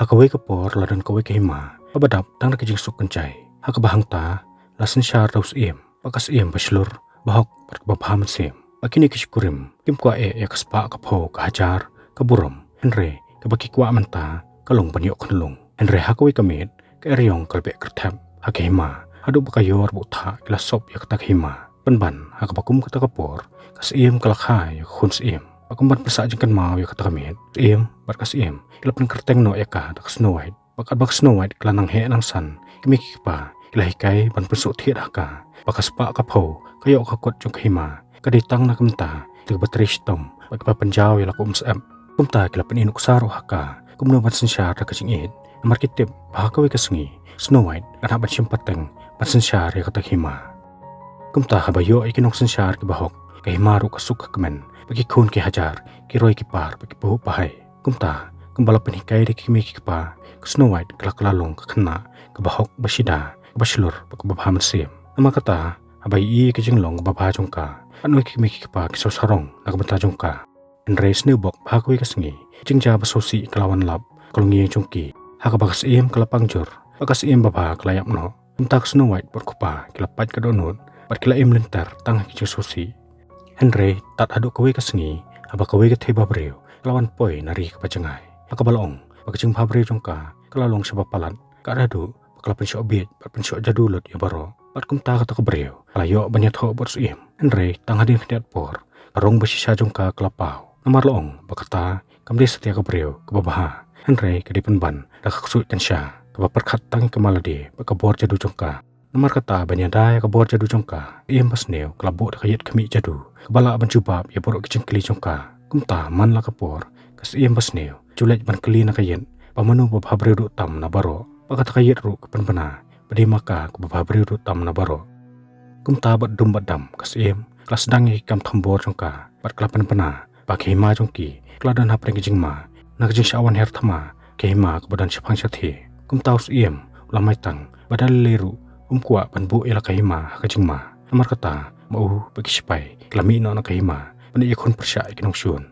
Hakawai kapor ladan kawai kahima, pabadap tang nakijing suk kencai. Hakabahang ta, lasan syar daus pakas baslur, bahok perkebabhaman sim. Pakini kishkurim, kim kwa ya kaspa kapho kahajar, kaburam, henre, kabaki kwa manta, kalung panyok kanlung. Henre hakawai kamit, kaeryong kalbe kertap, hakahima, hadu bakayor bukta kilasop ya katak hima. Penban, hakabakum kata kapor, kas kalakhay ya kuns Pakamban persa jengkan mau ya kata kamit, barkas ilapan kerteng no ya ka dak Snow White. Bakat bak Snow White kelanang he nang san, kimiki pa, ilahikai ban pensuk tiat haka. Bakas pa kapho, kayo kakot jong kahima, kaditang na kamta, tigabatrish tom, bagpa penjau ya laku umsap. Kumta kilapan inuk saro haka, kumnoban sensyar da kajing namar kitip, bahakawi kasengi, Snow White, kanaban siyempateng, ban sensyar ya kata hima. Kumta habayo ikinok sensyar kibahok, kahimaru kasuk kemen, bagi kun ki hajar, ki roy ki par, bagi puhu pahai. Kumta, kembala penhikai di kimi ki pa, ke Snow White kelak lalong ke kena, ke bahok basida, ke baslur, ke babha mersim. Nama kata, habai i ke jenglong ke babha jongka, anoi kimi ki pa kisau sarong, nak benta jongka. Henry snubok bahakui kesengi, jengja basosi kelawan lap, kalungi jongki, hakabakas kelapang jur, bakas babha kelayap no. Kumta ke Snow White berkupa, kelapat ke donut, kila lentar, tang ki sosi. Henry tat aduk kawai kesengi, aba kawai ke teba breu, kelawan poi nari ke pajengai. Akabalong, bagajeng pabreu jongka, kelalong sebab palat, kadadu, bakal pensyok bit, pensyok jadulut ya baro, bat kumta kata ke breu, kalayo banyak ho bot suim. Henry tang hadin kediat por, karong basisya jongka kelapau. Namar loong, bakata, kamdi setia ke breu, ke babaha. Henry kedipen ban, dak kesuit dan syah, ke baperkat tang ke maladi, bakabor jadu jongka. Namar kata banyadai kabor jadu jongka, pas neu kelabuk dakayat kami jadu, kebala banjubab ya borok kicing keli jongka, kumta man la kapor, kas pas neu, julek ban keli nakayat, pamanu babha breu tam na baro, pakat kayat ru kepenbena, padi maka ke babha breu tam na baro. Kumta bat dum badam, kas kelas dangi kam thambor jongka, bat kelapan pena, pakai hima jongki, keladan hapreng kicing ma, nakajing syawan her thama, ke hima kebadan syapang syati, kumta us ulamai tang, badal leru, kuat panbu ila kahima kajing ma. Namar kata, mau bagi sipai, kelami no na kahima, pani yakon persya ikinong syun.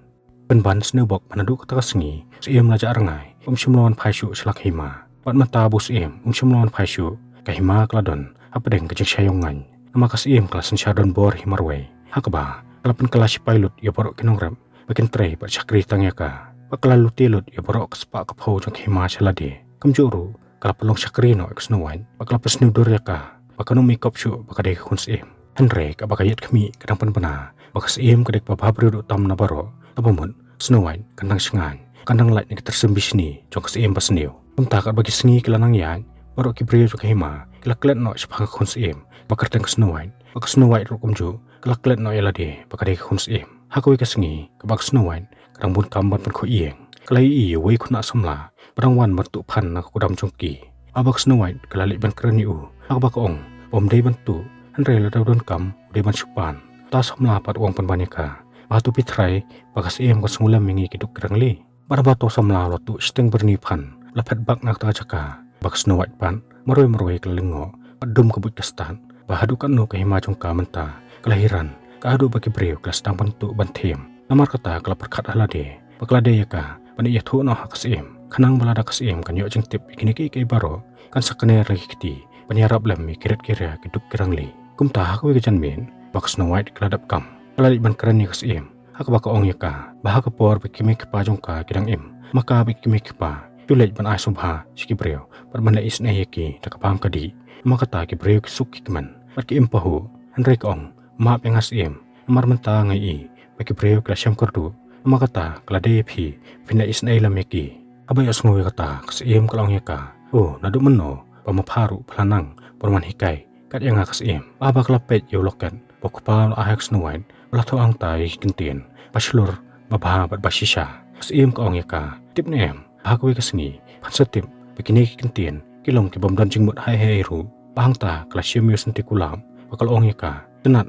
Penban snubok panadu kata kasengi, laja arangai, syumlawan paisyu selak kahima. Pat mata bus syumlawan paisyu, kahima keladon, apa deng kajing syayongan. Nama kas kelasan syadon bor himarway. Hakaba, kalapan kelas sipai lut ya borok kinong rem, bakin trey pat syakri tangyaka. Pakalalu tilut ya borok kesepak kapau jang kahima syalade. Kamjuru, kalapalong syakri no Snow White, pakalapas nudur ya ka, pakano makeup syu pakadai kuns Henry kabakayat kami kadang penbena, bakas kadek bababru tam na baro, tapamun Snow White kandang syengan, kandang light ni tersembis ni, jong kas pas new. Kumtakat bagi sengi kilanang yan, baro kibriyo juga hima, kilaklet no syapang kuns bakarteng Snow White, bakas Snow White rukumju, kilaklet no elade pakadai kuns Hakawi kasengi, kabak Snow White, kadang bun kamban pen ko kalai wei kuna samla, Perangwan mertuk pan nak kudam jongki. Abak Snow White kelalik ban kerani Akbak ong, dei bantu, Henry ladau don kam, dei ban syupan. Tas melapat uang penbanyaka. Batu pitrai, bakas kan semula mengi kiduk kerangli. Barabato samla lotu steng bernipan, lapet bak nak tajaka. Bak Snow White pan, meroi kelingo, padum kebut kestan. Bahadukan no kahima jongka menta, kelahiran, kahadu bagi breu kelas tang bentuk bantim. Namar kata kelaperkat halade, baklade yaka, panik yatu no hakas kanang balada kas kan yuk jeng tip ikini ke baro kan sakane lagi kiti panyarap lem kirat kira kiduk kirangli kumta hakwe ke janmin bak Snow White keladap kam kelalik ban kerani kas hak baka ong yaka bahak por bekimi kepa jongka kidang maka bekimi kepa julej ban ai subha siki breu par banda isne yaki takapam kadi maka ta ki breu kisuk keman par ki pahu Henry ong maap yang as namar menta ngai beki breu klasyam kurdu maka ta kelade phi pinda isne lam yaki Abay asngoy kata, kas kalong yaka. Nadu meno, pamaparu, pelanang, porman hikai, kat yang kas Aba kelapet yolokan, pokupal ahak Snow White, belato ang tay kintin, paslur, babha bat basisya. Kas kalong yaka, tip na bahakwe kasengi, pansatip, bikini kintin, kilong kibamdan jingmut hai ru, bahang ta, kalasyam yus nanti kulam, pakalong yaka, tenat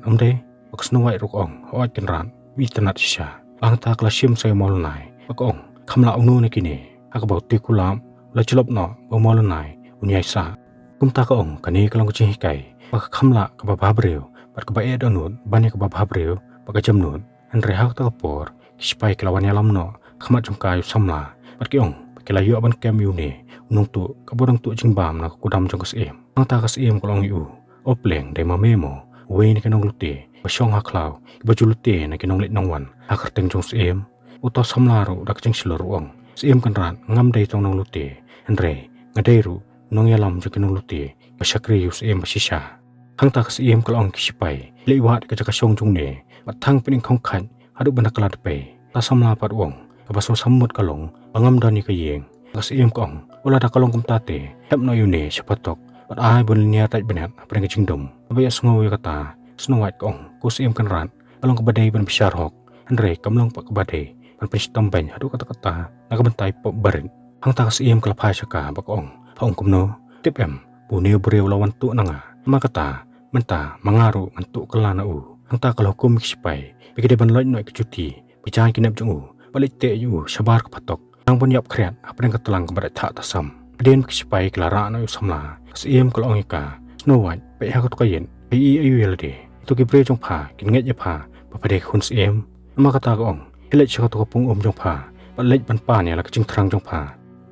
bak Snow White rukong, hoat kenran, tenat sisya. Bahang ta kalasyam saya molnai, pakong, kamla unu nekini. Akabau tikulam, la cilop no, umolanai, unyai sa. Kumta kaong kani kalang kucing hikai, baka kamla kabababreu, bat kabae danun, banyak kabababreu, baka jamnun, Henry hak takapor, kisipai kelawan yalam no, kamat jongkayu samla, bat kiong, kelayu aban kem yu ne unong tu kabodang tu jingbam na kudam jong kasiem ang ta kasiem kolong yu opleng de mamemo we ni kenong lute basong haklaw bajulute na kenong lit nongwan akarteng jong siem uto samlaru dak jing silorong siem kanran ngam dei tong nong lute andre ngadeiru nong yalam jong kenong lute basakri yu siem basisha hang ta kasiem kolong kisipai leiwat ka jakasong jong ne matang pining khong khan hadu banaklat pe ta samla pat wong kabaso samut kalong pangam dani kayeng kasiem kong wala da kalong kumtate hep no yune sipatok pat ai bun nia tai benat apreng jingdom abaya sngowi kata Snow White kong kusiem kanran kalong kabadai ban bisyar hok andre kamlong pa kabadai ban pristom ben hadu kata-kata nakabantai po barin hang ta kasiem kalapai saka bakong paong kumno tip em punio brew lawan tu nanga makata menta mangaru antu kelana u hang ta kalau hukum sipai bigede ban loy no kecuti bijan kinap jung u balik te yu sabar kapatok nang pun yap kriat apreng katelang kabadai tak tasam den sipai kelara no samla kasiem kalong ika Snow White pe ha ka yen pe ayu yelde tu ki bre jong pha kin nget ya pha pa pade khun siem ma kata ko ong hele chha to pung jong pha pa lej ban pa ne la ka ching thrang jong pha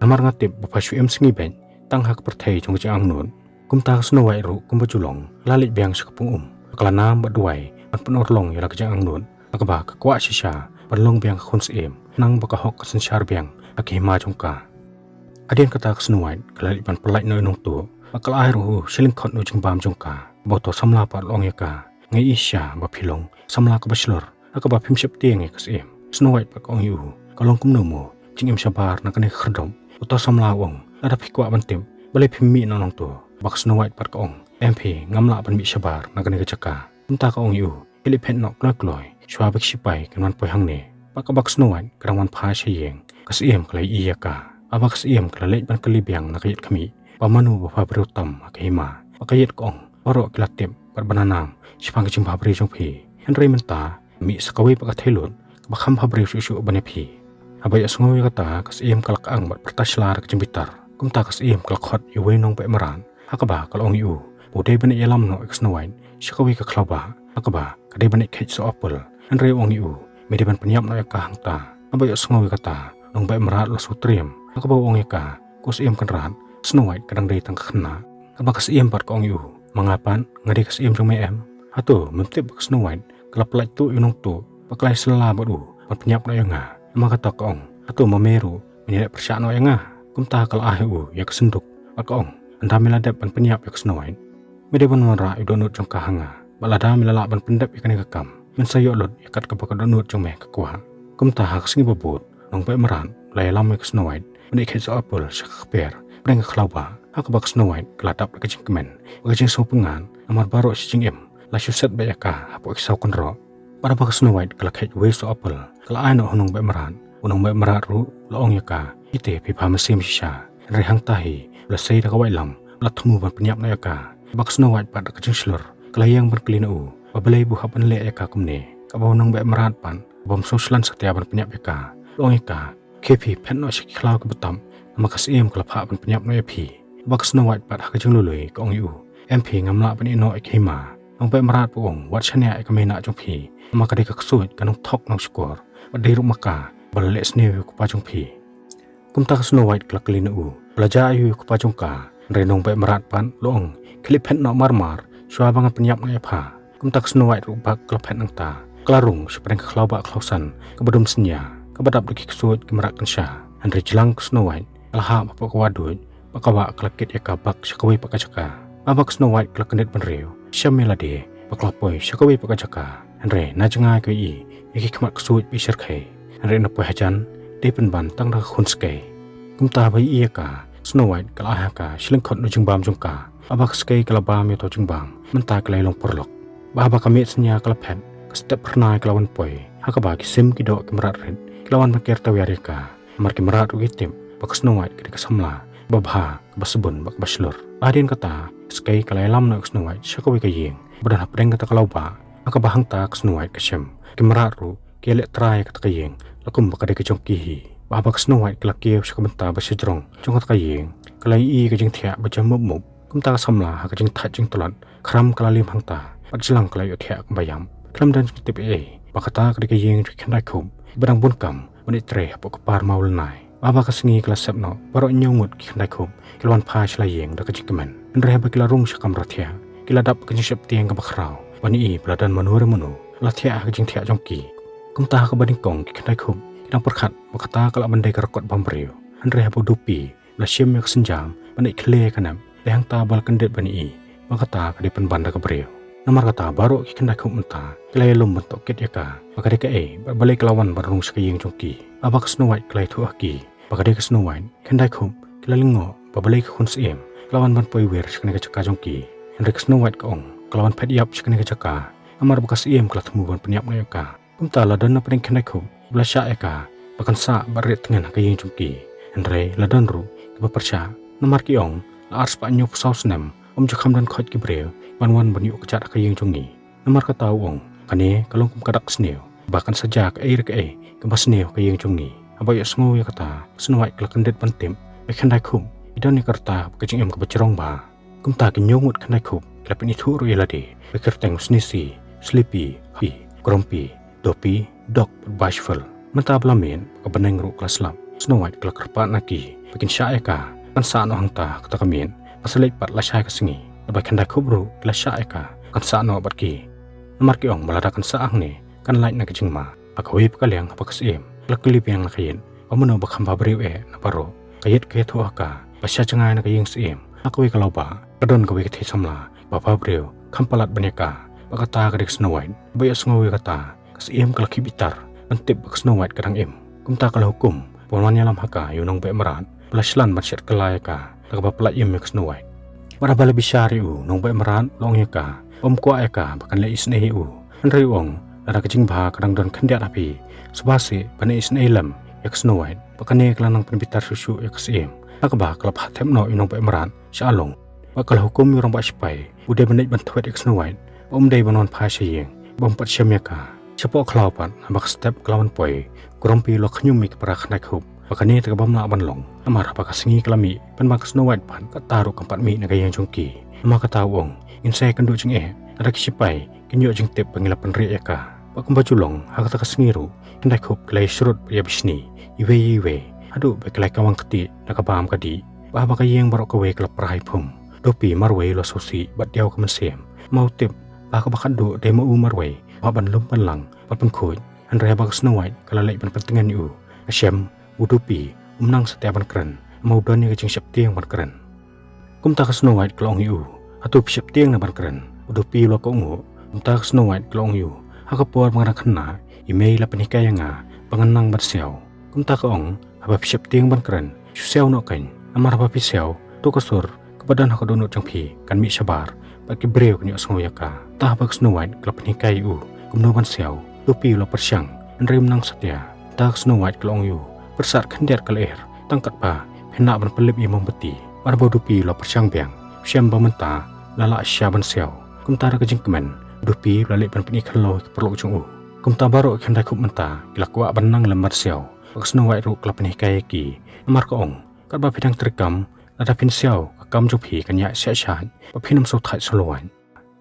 namar nga tip pa shu em singi ben tang hak perthei jong chang nun kum ta Snow White ru kum bajulong la lej byang sa pung kala nam ba duai pan pun orlong ya la ka chang nun akaba ka kwa shisha pan long byang khun siem nang ba ka hok san shar byang akima jong ka adien kata Snow White kala lej ban palai no nong tu akal ai ru siling khot no jing bam jong ka boto samla pat long ya ka ngai isya ba philong samla ka baslor akaba phim sep te nge kasem Snow White pa kong yu kalong kum no mo ching em sabar na kane khrdom uto samla wong ada phikwa bantim bale phim mi nong tu bak Snow White pat kong mp ngamla ban mi sabar na kane chaka unta ka ong yu philiphen no kloi kloi shwa bak sipai kan poi hang ne pakabak Snow White krangwan pha sheyeng kasem klai iya ka abak siem klalej ban kalibyang na kayit kami pamanu ba pabrutam akima pakayit kong oro kilatim parbananam sipang kaching pabri jong phi henry menta mi sakawi pakathelun bakham pabri susu banepi abay asngoy kata kasiem kalakang mat pertaslar kaching bitar kumta kasiem kalakot yuwe nong pe maran hakaba kalong yu bude bane yalam no Snow White sakawi ka klaba hakaba kade bane khet so apple henry ong yu mediban penyap no ka hangta abay asngoy kata nong pe marat lo sutrem hakaba ong ka kusiem kanran Snow White kadang day tang khna kaba kasiem par kong yu mangapan ngade kasiem jong em ato mentip Snow White kalaplai tu yunong tu paklai sela badu pan penyap no yanga maka takong ato mameru menilai persyak no yanga kumta kal ahu ya kesenduk pakong andamila dep pan penyap ya Snow White mede ban mara idonut jong kahanga balada milala ban pendep ikan kakam men sayo lot ikat kapaka donut jong me kakwa kumta hak singi babut nong pe maran lai lam ya Snow White menik hetso apple sakper Preng kelaba, hakabak Snow White kelatap kecing kemen, kecing sopengan, amar baru cicing em, lasu set bayaka, hapo eksau konro. Pada bak Snow White kelakhet we so apple, kala ano honong bay meran, unong bay merat ru, laong yaka, ite pipa mesim sisa, rehang tahi, lasay da kawai lam, latumu ban penyap na yaka. Bak Snow White pada kecing slur, kelayang berkelina u, babalay buhapan le yaka kumne, kabaw nong bay merat pan, bom soslan setia ban penyap yaka, laong yaka, kepi pen no sikiklau kebetam. Makasiem kalapha pan penyap no epi bak Snow White pat hakajeng lului kong yu mp ngamla pan ino ekima nong pe marat puong wat chania ekamena jong phi makade ka ksut kanong thok nong skor badai ru maka balle snew ku pa jong phi kumta Snow White klaklina u belaja yu ku pa jong ka renong pe marat pan long klipen no marmar shwa bang penyap no epha kumta Snow White ru bak klapen nang ta klarung sepreng klauba klausan kabadum senya kabadap dikik ksut kemrak kansha andre jelang Snow White alha apa kawadud pakawa klakit ya kabak sakawi pakacaka abak Snow White klakenit benreu syamelade paklapoy sakawi pakacaka andre najenga ko i iki khamat ksut bisar khai andre napoy hajan de penban tang ra khunske kumta bai iya ka Snow White kala ka silengkhot no jingbam jongka abak skai kalabam yo to jingbam menta klai long porlok ba kami senya kalapet step pernah kelawan poy hakaba kisim kidok kemrat red kelawan makerta wiarika mar kemrat ugitim bak Snow White ketika samla babha basbun bak baslur adin kata skai kalailam na Snow White sakawi kayeng badan hapdeng kata kalauba maka bahang ta Snow White kasyam kimraru kelek trai kata kayeng lakum bakade kejong kihi babak Snow White kelakiew sakabenta basjrong jong kata kayeng kalai i kejeng thia bajam mum kumta samla ha kejeng that jeng tolat kram kalalim hangta patjelang kalai thia bayam kram dan tip bakata kade kayeng khendai khum badang bunkam menit tre hapok par maul nai Baba kasengi kelas sepno baru nyungut kandai kup kilawan pa selayeng dak kejikemen Andre ba kila rung syakam rathia kila dap kenyesep tiang ke bakrau bani i beladan manure menu lathia kejing thia jongki kumtah ke bading kong kandai kup kidang perkhat bakata kala bandai kerekot bambriu Andre ba dupi la syem yak senjam bani kle kanam lehang ta bal kendet bani i bakata ke depan banda ke briu Namar kata baru kandai kup mentah kila lum bentuk kit yaka bakade ke balik lawan barung sekayeng jongki Aba ke Snow White kelai tu aki, bakade ke Snow White, kendai kum, kila lingo, babalai ke hun siem, kelawan ban poi wir sekene ke caka jongki, kendai ke Snow White ke ong, kelawan pet iap sekene ke caka, amar bekas siem kelah temu ban peniap na yaka, kumta ladan na pening kendai kum, belasya eka, bakan sa barit tengen ke yeng jongki, Andre ladan ru, ke persya, namar ki ong, la ars pa nyo pusau senem, jakam dan khot ki breu, wan ban yuk kecat ke yeng jongi, namar ka tau ong, kane kalong kum kadak sneu, bahkan saja ke air ke kebas neo ke yang jungi abai sngo ya kata Snow White kelak kendet pentim be khandai kum idan ni kerta kecing em ke becerong ba kumta ke nyongut khandai kum kelap ni thu ru yelade be kerteng snisi sleepy hi grumpy dopi dog bashful mata blamen ke beneng ru kelas lap Snow White kelak kerpa naki bikin syaeka kan sa no hangta kata kamen pasalai pat la syai ke singi abai khandai kum ru kelas syaeka kan sa no barki namar ki ong baladakan sa ang ni kan lain na kecing ma Akawi pekaliang apa kesiem, kelip yang nakayin, pamuno bakam babriu na paro, kayit tu aka, pasya cengai na kaying siem, akawi kalau ba, kadon kawi kete samla, babriu, kampalat banyaka, bakata kadik Snow White, bayas ngawi kata, kesiem kelaki bitar, mentip bak Snow White kadang kumta kalau hukum, ponwannya lam haka yunong be merat, belaslan masyat kelayaka, takba pelat ke Snow White. Barabala bisyari nong be merat, long yaka, kuat eka, bahkan le isnehi Henry Wong, Ada kecing bah kadang don kendiat api sebasi bani isn elam yak Snow White pakane kelanang penbitar susu yak siem akbah kelap hatem no inong pe meran syalong bakal hukum yurang ba spai udah benek bantuat yak Snow White dai banon pha syeng bompat syamyaka cepo kelaupan bak step kelawan poi grompi lo khnyumi ke parak nak hub pakane tegabam na banlong amar bak singi kelami pen bak Snow White pan kataru kampat mi na gayang jongki maka tawong insai kendu jeng ada kisipai kinyo jeng tip pengilapan riaka Pakumba julong, hak tak sengiru, kendai kup kelai surut ya bisni, iwe, aduh bekelai kawang keti, nakabam kadi, bahwa kayeng barok kawe kelap perahai pum, dopi marwe lo sosi, bat diaw kemensiem, mau tip, bahwa bakadu demo marwe, bahwa ban lumpan lang, bat pengkuit, andrea bak Snow White, kalalai ban pentingan yu, asyam, udupi, umnang setiap ban keren, mau doni kecing siap tiang ban keren. Kumta ke Snow White kelong yu, atau siap tiang na ban keren, udupi lo kongu, kumta ke Snow White kelong yu, Hakapor mengarang kena, email la penikah yang pengenang bersiau. Kumta ke ong, apa pisip tiang ban keren, siau no kain, amar apa pisau, tu kasur, kebadan hak donut jangpi, kan mi sabar, bagi breu kini osngo yaka. Tah bak Snow White kelap penikah yu, kumno ban siau, tupi lo persyang, andrei menang setia. Tah Snow White kelong yu, bersar kendiat ke leher, tangkat pa, penak ban pelip imam beti, arbau tupi lo persyang biang, syam bamenta, lala asya ban siau, kumtara kejeng kemen. Dupi balik pan penik kalau perlu ujung kumta baru kendai kup menta kila kuak benang lembar siau bak Snow White ru kelap penik kayaki namar ko ong kat ba pidang terkam ada pin siau kam jupi kan ya sya-syan ba pinam so thai solowan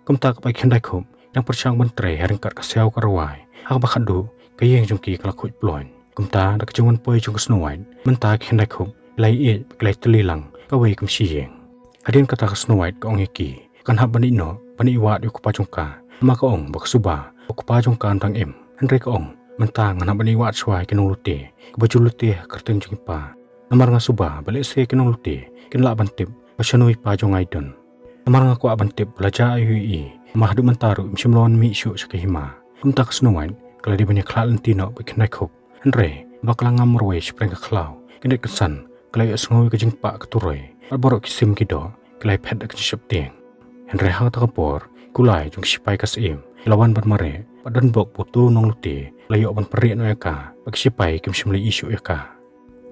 kumta ka ba kendai kup yang persyang bentre haring kat ka siau karwai hak ba khadu kayeng jungki kala kuit ploin kumta dak jungan poi jung Snow White menta kendai kup lai klai telilang kawe kum siyeng hadin kata ka Snow White ka ong yaki kan hab bani no bani wat yu pa jungka maka ong bak suba okupa jong kan tang Henry ka ong mentang ngana bani wat swai kinong lute kebaju lute kerteng jong pa namar nga suba balik se kinong lute kinla bantip pasanoi pa jong aidon namar nga ko bantip belaja ayu mahdu mentaru msimlon mi syu sakahima kumta ka Snow White kala di banyak klal lentino bikin naik Henry bakal ngamrwe spreng ka klau kindet kesan kala asngoi ka jingpa keturoi alborok kisim kido kala pet ka syep tieng Henry hang ta kapor kulai jung sipai kasim lawan bermare padan bok putu nong lute layok ban perik no yaka bak sipai kim simli isu yaka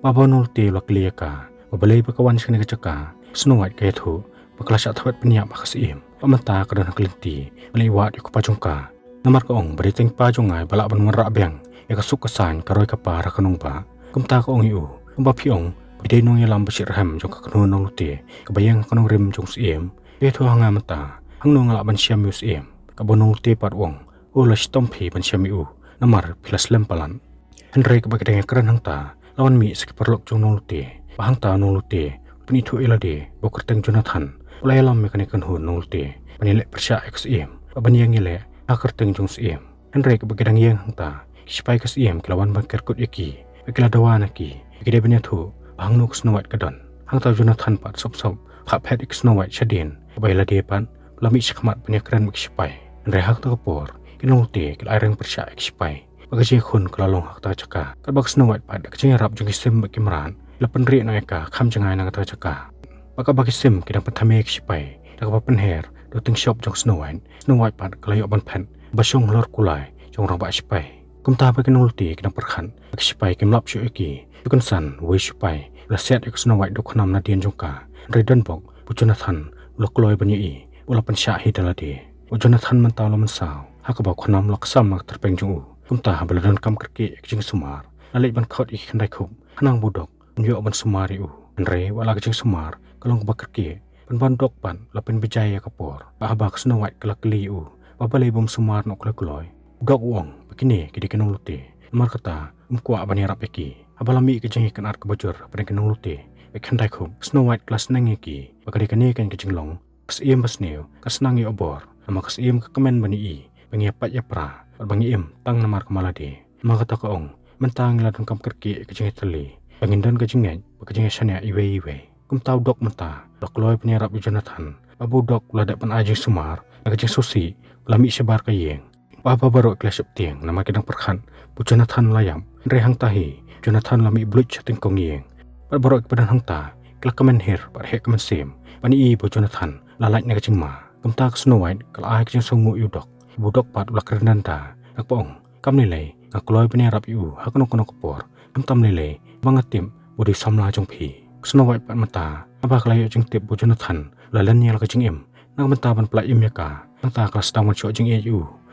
baba nong lute lak liyaka babalai bakawan sekene kecaka Snow White kaya tu baklasak thawat peniap kasim pamenta kadan kelenti malai wat yuk pajungka namar ka ong beriteng pajongai balak ban merak beng yaka suk kesan karoi kapara kanong ba kumta ka ong yu kumba piong bidai nong yalam besir ham jong ka kanong nong lute kebayang kanong rim jong sim kaya tu hanga menta hang nong alak ban siam museum kabonong tepat wong ulas tompi ban siam namar pilas lempalan Henry kabagdeng keren hang ta lawan mi sekiperlok jong nong lute bahang ta nong lute penitu elade bokerteng Jonathan ulai lam mekanikan hun nong lute penilek persya XM babanyang ile akerteng jong SM Henry kebegedang yang hangta sipai KSM kelawan bangkerkut yaki bekila dawan aki bekida benyatu bahang nuk Snow White kadon hangta Jonathan pat sop hak pet Snow White syadin baila depan lami syakmat penyakran sipai Henry hak ta kapor kinong lute kila airang persya sipai bagaji khun kelalong hak ta caka kalbak Snow White pada kecing rap jong sim bakimran lapan ri na eka kham jangai na ta caka baka bagi sim kidang petame sipai dak papen her do ting shop jong Snow White pada kelayo ban pen basong lor kulai jong rang ba sipai kumta ba kinong lute kidang perkhan bak sipai kimlap syu eki bukan san we sipai la set ek Snow White do khnam na dian jongka redan bok bu Jonathan lokloi banyi ula pen syahi dalade bu Jonathan mentau lo mensau hak ba khnam lok sam nak terpeng jong kumta baladan kam kerki ek jing sumar alik ban khot ik khandai khum khnang budok nyo ban sumari Andre wala jing sumar kalong ba kerki ban dok pan la pen bijaya kapor ba Snow White kelakli babalai bom sumar nok kloi dok wong begini kidi kenong lute mar kata umkwa bani rap eki abalami ke jengi kan ar kebojor pada kenong lute ekhandai khum Snow White kelas nangeki bakadi kani kan ke jenglong KSM basneu kasnangi obor nama KSM ke kemen bani pengiapat ya pra bangi tang namar kemalade ma kata ka ong mentang ladon kam kerki ke jengi teli bangindan ke jengi jengi syania iwe kumtau dok menta dok loi penyerap Jonathan abu dok ladak pan ajing sumar ke susi lami sebar kayeng Papa baru kelas tiang nama kedang perkhan bu Jonathan layam rehang tahi Jonathan lami bluch chating kongieng baru kepadan hangta kelak kemen her par hek kemen sim pani bu Jonathan lalait na kacing ma kumta ke Snow White kal ai kacing songu yudok budok pat ulak renanda nakpong kam nilai ngakloi penyerap hakno kono kopor kamtam nilai bangatim budi samla jong pi Snow White pat mata apa kelayo jeng tip bu Jonathan lalan nyal kacing nak menta ban pelai yaka menta kelas taman syok jeng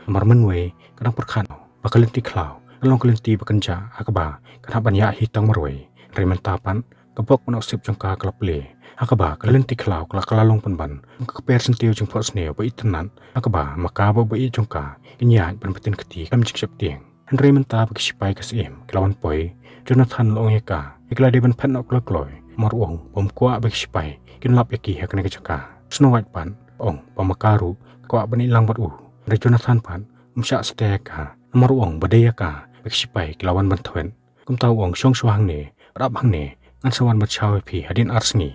Amar menwe kadang perkhan bakal lenti klau kalong kelenti bekerja akaba kadang banyak hitang marwe rementapan kebok menasib jengka kelaple akaba kelenti klau kalalong penban keper sentiu jeng pot sneo ba itenan akaba maka ba jengka inyat penpetin keti kam jing septieng Henry menta bagi sipai KSM kelawan poi Jonathan long yaka ikla de ban pen ok kloi marwong pomkwa bagi sipai kinlap yaki hakne kecaka Snow White pan ong pamakaru kwa bani lang bat dari Jonathan pan umsyak seteka nomor uang badaya ka beksipai kelawan bantuan kumtau uang syong suang ne rap hang ne ngan sawan bercawe pi hadin arsngi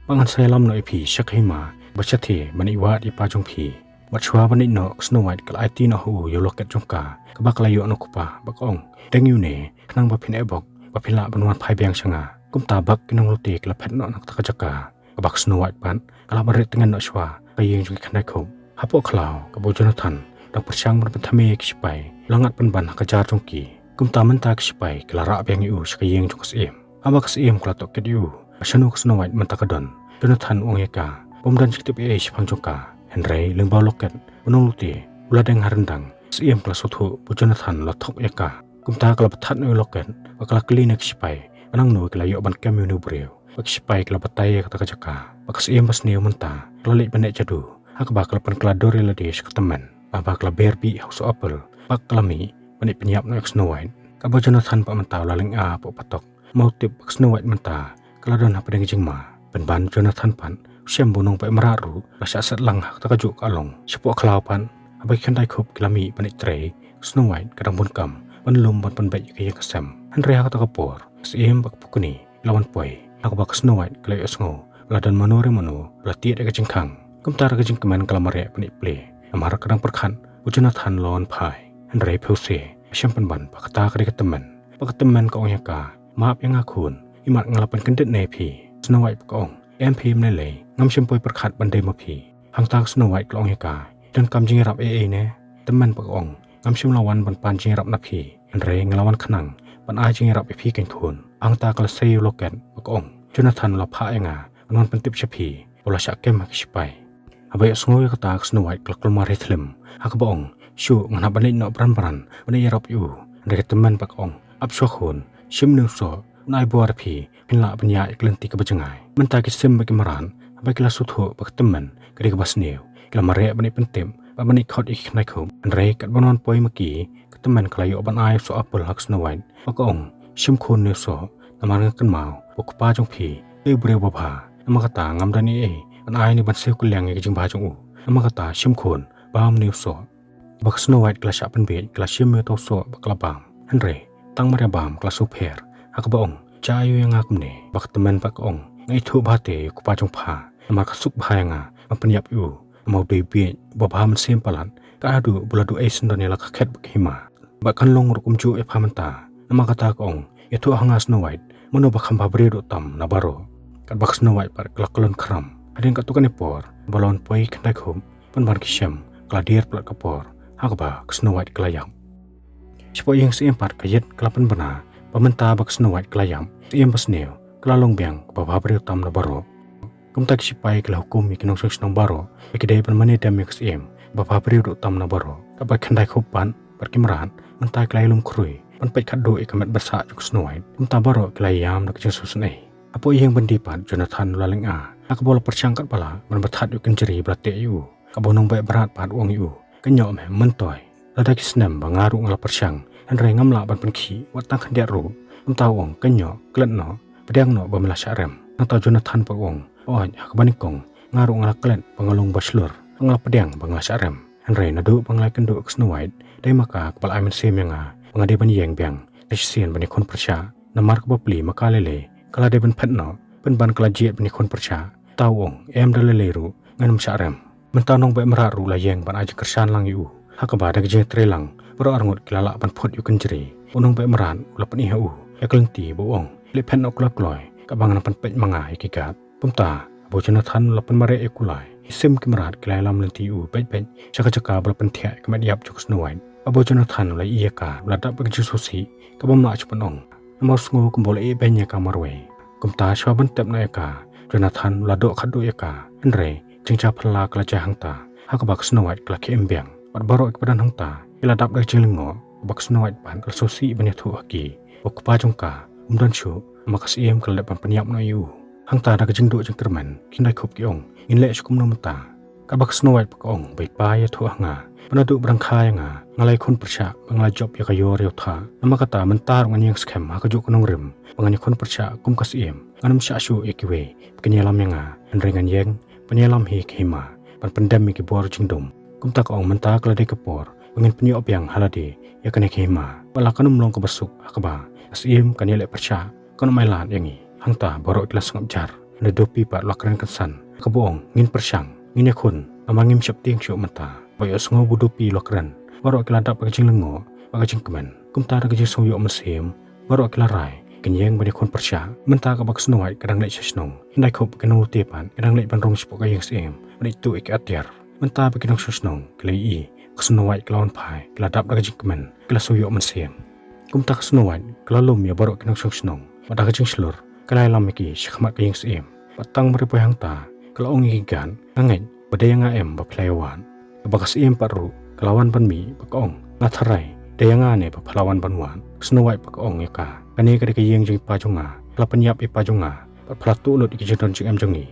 pangan salam no pi syakhima bacati mani wat ipa jong pi bercua bani no Snow White kal IT no hu yo loket jongka kebak layu no kupa bakong dengiu ne kenang bapin ebok bapila banwan pai biang sanga kumta bak kinong lute kelapet no nak takajaka kebak Snow White pan kala barit dengan no swa kayeng jong khandai khum Hapo klau ke Jonathan dak persyang berpetame kisipai langat penban kejar jongki kumta menta kisipai kelara biang sekayeng jong KSM aba KSM kulatok ket asanu Snow White menta kedon Jonathan wong yaka pomdan sikitip sipang jongka Henry lengbau loket menong lute uladeng harendang KSM kelas sotu bu Jonathan lotok yaka kumta kelapetat no loket bakal kelina kisipai anang no kelayo ban kemu no breu kisipai kelapetai kata kajaka KSM basneu menta lolik benek jadu Hak bakal penklador lade seketeman bakal berbi house apple bak lami menit penyiap no Snow White kabo Jonathan pak mentau laling po patok mau tip Snow White menta keladon apa dengan jengma penban Jonathan pan siam bunong pak meraru rasa set lang hak takajuk kalong sepok kelaupan abai kendai kup kelami penit tray Snow White kadang pun kam penlum ban penbaik kaya kesem Henry hak takapor SIM bak pukuni lawan poi hak bak Snow White kelai osngo ladan manore manu latiat eka jengkang kumtar ke jengkeman kalamare penit play amar kadang perkhan bu Jonathan lawan pai Henry pause siam penban pakata ke teman paketeman ka ong yaka maaf yang akun imat ngalapan kendet nepi Snow White ka ong MP menelai ngam sempoi perkhat bandai mapi hangtang Snow White ka ong yaka dan kam jingrap ne teman pak ong ngam sim lawan ban pan jingrap napi Henry ngelawan kenang ban a jingrap pi kan kun angta kala sei loket pak ong Jonathan la pha nga anon pentip chapi bola syakem kisipai abai sngoi kata Snow White kelak lemari thlem hak baong syu ngana banai no bran banai yarap dari teman pak ong ap syahun sim nu so nai buar pi pinla penya iklenti ke bejengai menta ki sim bagi maran abai kila sutho pak teman kedi ke basneu kila mare banai pentim banai khot ik nai khum andre kat banon poi maki ke teman kelayo ban ai so apel hak Snow White pak ong sim khun nu so namar kan mau okupa jong pi le bre baba nama kata ngam dan an ai ni ban se kuliang e jing ba jong u nama kata shim khon bam ni so bak Snow White kelas apen be kelas shim me to so bakla bam henre tang maria bam kelas super hak baong chayu yang ak ne bak temen bak ong ngai thu ba te okupa jong pha nama kasuk bhayanga mapenyap yu mau dei be baba man sem palan ka adu buladu aisen don la khet bak hima bakan long rukum ju e phamanta nama kata ong itu hanga Snow White mono bakham babre do tam na baro kat bak Snow White par klaklon kram adin katukan ipor balon poi khnai khum pan ban kisam kladir plat kapor hakba Snow White klayam sipo yang si empat kayet kelapan bana pamenta bak Snow White klayam si em basneo klalong biang ba babre tam na baro kumta kisipai kala hukum ikinong song baro ikidai pan mane dam mix em ba babre do tam na baro kabak khandai khupan par kimran mentai klai lum krui pan pet khaddo ikamet bersa juk Snow White kumta baro klayam nak jesusnei apo yang bendipan Jonathan laling a akbol percangkat pala man bathat yu kenjeri blate yu kabonong bae berat pat wong yu kenyo me mentoy lada kisnem bangaru ngala percang han rengam la ban penki watang khandia ru kumta wong kenyo kletno pedang no bamla syarem nata Jonathan pa wong oi akbanikong ngaru ngala klet pangalung baslur ngala pedang bangla syarem han re nadu bangla kendo Snow White dai maka kepala amin sem yang a pangade ban yeng biang desien bani kon persya namar ko bapli makalele kala de ban phatno ban ban kala jiet bani kon persya tawong em daleleru nganum syarem mentanong bae meraru la yeng ban aja kersan lang yu hakaba dag je trelang bro arngut kilala ban phot yu kenjeri unong bae meran ula pan ihu yaklenti boong le phen ok loy kabang pan pej manga ikikat pumta abo Jonathan la pan mare ekulai isim kimrat kilai lam lenti u pej chaka bal pan thia kemet yap juk Snow White abo Jonathan la iyaka la dak bag jususi kabam na chupanong namor sngo kumbol e benya kamarwe kumta shaban tep na eka Jonathan la do khadu eka andre jengcha phala kala cha hangta hakabak Snow White kala ke embyang pat baro ek padan hangta ila dap dak jelingo bak Snow White pan kala sosi banya thu aki okpa jongka umdan chu makas em kala pan penyap no yu hangta dak jengdo jengkerman kindai khop ki ong inle chukum no mata kabak Snow White pak ong bai pa ya thu anga panadu brangkha nga ngalai khon persya ngala job ya kayo reu tha nama kata mentar nganyang scam ha kajuk nong rem pangani khon persya kum kas em nganam sya shu ekiwe kenyalam nga nrengan yeng penyelam hi khima pan pendam mi ki bor jingdom kum tak ong menta kala de kapor pangin penyo obyang halade ya kane khima pala kanum long ka basuk akaba asim kanile persya kon mai lan yangi hangta boro iklas ngapjar nedopi pa lakran kansan kabong ngin persyang ngin yakun amangim syap ting syu menta bayo sngo budupi lokran baro kiladap kajing lengo kajing kemen kumta kajing soyo mesem baro kilarai kenyeng bani kon persya menta ka bak Snow White kadang lek sesnong hindai khop kenu tepan kadang lek ban rong spok kajing sem bani tu ik atyar menta bekinong sesnong klei Snow White klawan pai kiladap kajing kemen kila soyo mesem kumta Snow White klalum ya baro kinong sesnong pada kajing slur kalai lam iki syakmat kajing sem patang meripoy hangta kalau ongi gan ngangen badayanga em baplayawan bakas em paru kelawan panmi pakong ngatharai dayangane pahlawan panwan Snow White pakong eka kani kade kayeng jing pajonga lapanyap ipajonga paplatu lut ikijendon jing em jongi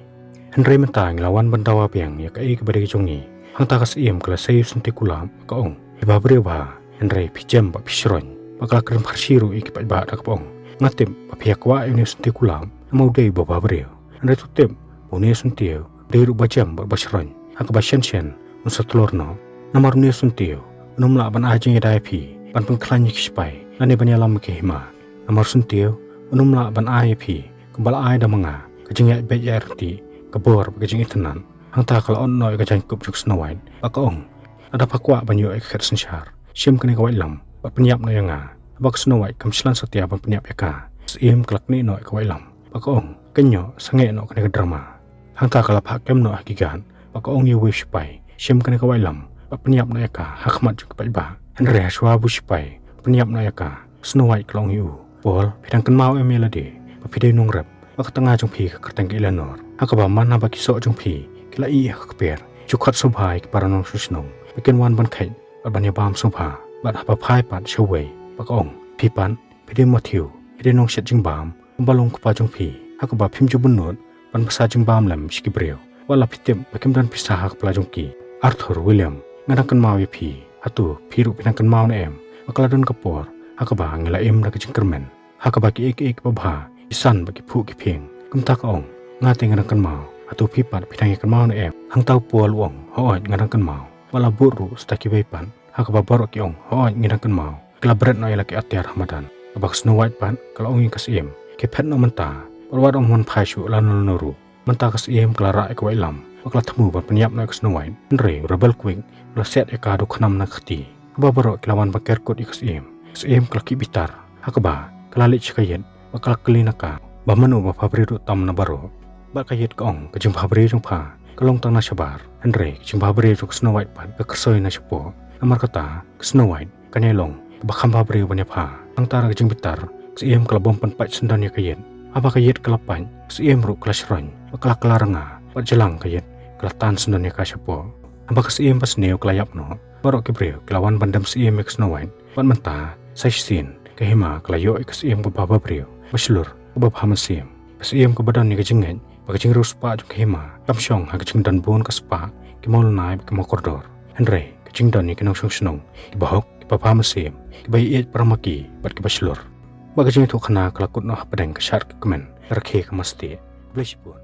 henry mentang lawan bandawa piang ya kai kebade jongi hangta kas em kala sayu sunti kulam pakong ibabre ba henry pijem ba pisron pakala krem pharsiru ikipat ba dakpong ngatim papiakwa ini sunti kulam mau dei ba babre henry tutem une sunti deru bajam ba basron hakabasyan syen unsatlorno namar ne suntio numla ban ajing edai pi ban pengklan yikispai nane banyalam ke hima namar suntio numla ban ai pi kembal ai da manga kajing ya bet ya rti kabor kajing itenan hangta kala on noi kajang kup juk Snow White akaong ada pakwa banyo ek khat sensyar sim kene kawai lam pat penyap no yanga bak Snow White kamslan setia ban penyap eka sim kelak ni no kawai lam akaong kenyo sange no kene drama hangta kala pakem no hakigan akaong yu wish pai sim kene kawai lam penyap na eka hakmat juk ba henry haswa buspai penyap na eka Snow White klong yu pol pidang kan mau emelade pide nong rep bak tengah jong pi kerteng Eleanor hakaba mana baki so jong pi kila i hakper jukhat sobhai para nong susnong bikin wan ban khai ban ya bam sobha bat apa phai pat showei bakong pipan pide Matthew pide nong shet jing bam balong pa jong pi hakaba phim ju bunot ban pasa jing bam lam skibreu wala pitem bakim dan pisah hak pelajong ki Arthur William ngadangkan mau pi hatu piru pinangkan mau na em makaladon kapor hakaba ngela em na kajing kermen hakaba ki ek babha isan bagi pu ki phing kum ta ka ong ngate ngadang kan mau atau pipat pitang kan mau na em hang tau pual uang hooj ngadang kan mau wala buru staki baipan hak ba barok ki ong hooj ngadang kan mau kelabret no ila ki atyar Ramadan abak Snow White pan kalau ong kas em ke phet no menta perwat ong mon phaisu lanul noru menta kas em klara ek wailam bakla thmu ba penyap no kas Snow White re rebel queen la set eka do khnam na khti ba barok kilawan ba kerkut ikas em klaki bitar hak ba kelalik chikayen bakal kelinaka ba manu ba fabri ru tam na baro ba kayet ka ong kajing fabri jong pha kalong tang na sabar andre jing fabri ru Snow White pan ka kersoi na chapo amar kata Snow White kanelong ba kham fabri banya pha ang tara kajing bitar em kalabom pan pat sendan ya kayen apa kayet kalapan em ru kelas ron bakal kelaranga ba jelang kayet kelatan sendan ya ka chapo amba em pas neo kelayap no barok kebre kelawan bandam em Snow White pan menta sai sin kahima kelayo em ka baba brio baslur ba phaman em ka badan ni kajingen Pagkacing ruspa jung kahima, kamsyong hagacing dan buon kaspa, kimol naib kimakordor. Henry, kacing dan ni kinong syong kibahok, kipapamasim, kibayiit paramaki, bat kibaslur. Bagacing itu kana kalakut no hapadeng kasyar kikemen, rakhe kamasti, blesipun.